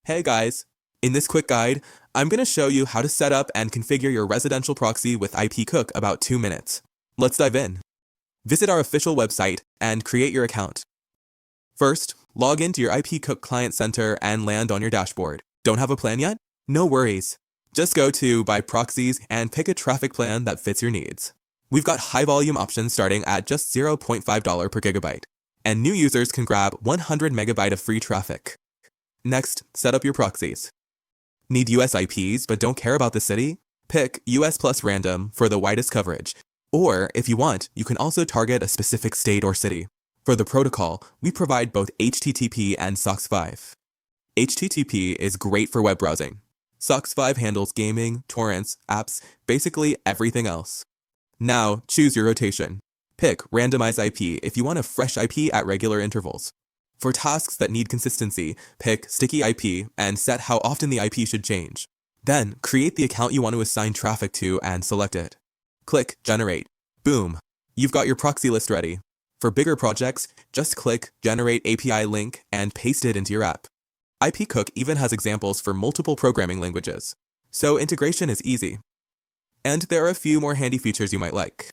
Hey guys! In this quick guide, I'm going to show you how to set up and configure your residential proxy with IPcook about 2 minutes. Let's dive in. Visit our official website and create your account. First, log into your IPcook Client Center and land on your dashboard. Don't have a plan yet? No worries. Just go to Buy Proxies and pick a traffic plan that fits your needs. We've got high volume options starting at just $0.5 per gigabyte, and new users can grab 100 megabyte of free traffic. Next, set up your proxies. Need US IPs but don't care about the city? Pick US plus random for the widest coverage. Or, if you want, you can also target a specific state or city. For the protocol, we provide both HTTP and SOX5. HTTP is great for web browsing. SOX5 handles gaming, torrents, apps, basically everything else. Now, choose your rotation. Pick Randomize IP if you want a fresh IP at regular intervals. For tasks that need consistency, pick Sticky IP and set how often the IP should change. Then, create the account you want to assign traffic to and select it. Click Generate. Boom! You've got your proxy list ready. For bigger projects, just click Generate API link and paste it into your app. IPcook even has examples for multiple programming languages, so integration is easy. And there are a few more handy features you might like.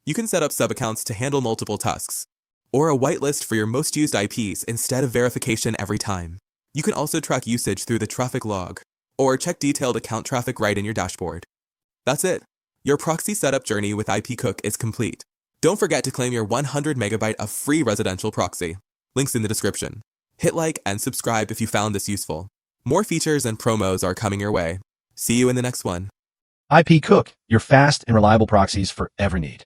You can set up sub-accounts to handle multiple tasks, or a whitelist for your most used IPs instead of verification every time. You can also track usage through the traffic log, or check detailed account traffic right in your dashboard. That's it. Your proxy setup journey with IPcook is complete. Don't forget to claim your 100 megabyte of free residential proxy. Links in the description. Hit like and subscribe if you found this useful. More features and promos are coming your way. See you in the next one. IPcook, your fast and reliable proxies for every need.